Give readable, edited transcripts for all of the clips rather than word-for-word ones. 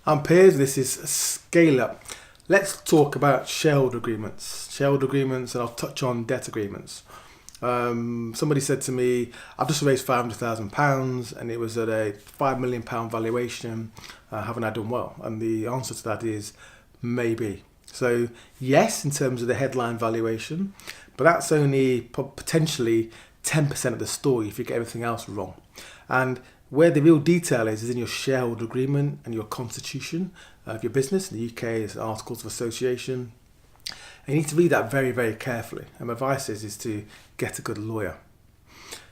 I'm Piers, this is scaleup. Let's talk about shareholder agreements. Shareholder agreements, and I'll touch on debt agreements. Somebody said to me, I've just raised £500,000 and it was at a £5 million valuation. Haven't I done well? And the answer to that is maybe. So yes, in terms of the headline valuation, but that's only potentially 10% of the story if you get everything else wrong. And where the real detail is in your shareholder agreement and your constitution of your business. In the UK, it's Articles of Association. And you need to read that very, very carefully. And my advice is to get a good lawyer.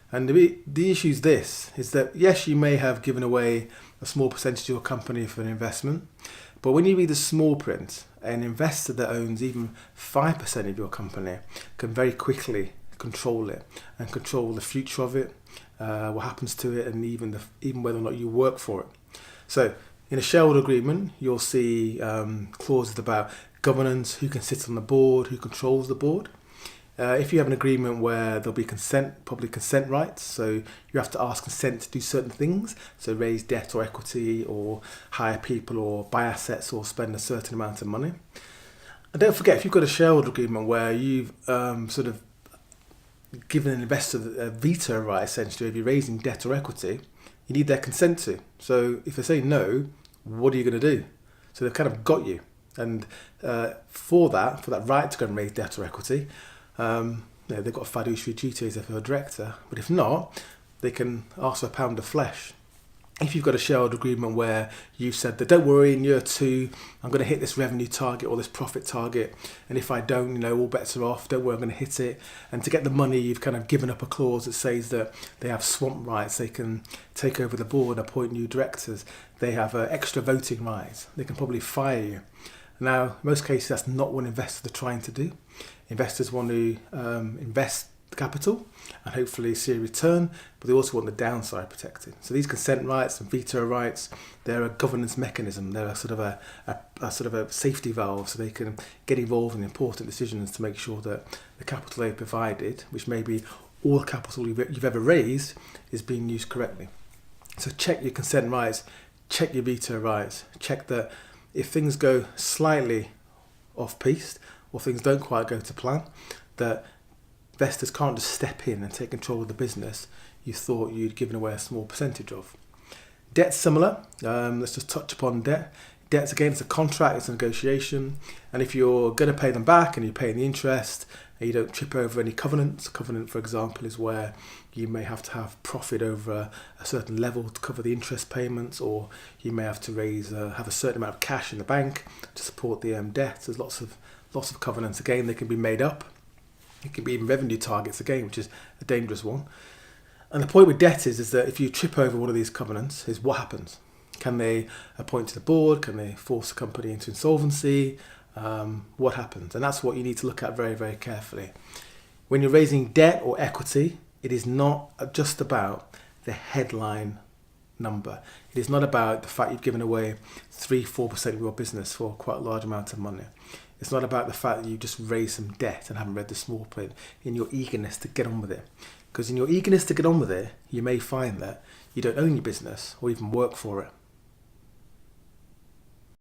And the issue is this, is that yes, you may have given away a small percentage of your company for an investment, but when you read the small print, an investor that owns even 5% of your company can very quickly control it and control the future of it, what happens to it, and even whether or not you work for it. So in a shareholder agreement, you'll see clauses about governance, who can sit on the board, who controls the board. If you have an agreement where there'll be probably consent rights, so you have to ask consent to do certain things, so raise debt or equity or hire people or buy assets or spend a certain amount of money. And don't forget, if you've got a shareholder agreement where you've sort of given an investor a veto right, essentially, if you're raising debt or equity, you need their consent to. So if they say no, what are you going to do? So they've kind of got you. And for that right to go and raise debt or equity, they've got a fiduciary duty as if they're a director. But if not, they can ask for a pound of flesh. If you've got a shareholder agreement where you've said that don't worry, in year 2 I'm going to hit this revenue target or this profit target, and if I don't, all bets are off, don't worry, I'm going to hit it. And to get the money, you've kind of given up a clause that says that they have swamp rights, they can take over the board, appoint new directors, they have extra voting rights, they can probably fire you. Now, in most cases, that's not what investors are trying to do. Investors want to invest the capital and hopefully see a return, but they also want the downside protected. So these consent rights and veto rights, they're a governance mechanism. They're a sort of a safety valve, so they can get involved in important decisions to make sure that the capital they provided, which may be all the capital you've ever raised, is being used correctly. So check your consent rights, check your veto rights, check that if things go slightly off-piste or things don't quite go to plan, that investors can't just step in and take control of the business you thought you'd given away a small percentage of. Debt's similar. Let's just touch upon debt. Debt's again, it's a contract, it's a negotiation, and if you're going to pay them back and you're paying the interest and you don't trip over any covenants. A covenant, for example, is where you may have to have profit over a certain level to cover the interest payments, or you may have to have a certain amount of cash in the bank to support the debt. There's lots of covenants. Again, they can be made up. It can be even revenue targets again, which is a dangerous one. And the point with debt is that if you trip over one of these covenants, is what happens? Can they appoint to the board? Can they force a company into insolvency? What happens? And that's what you need to look at very, very carefully. When you're raising debt or equity, it is not just about the headline number. It is not about the fact you've given away 3-4% of your business for quite a large amount of money. It's not about the fact that you just raised some debt and haven't read the small print in your eagerness to get on with it. Because in your eagerness to get on with it, you may find that you don't own your business or even work for it.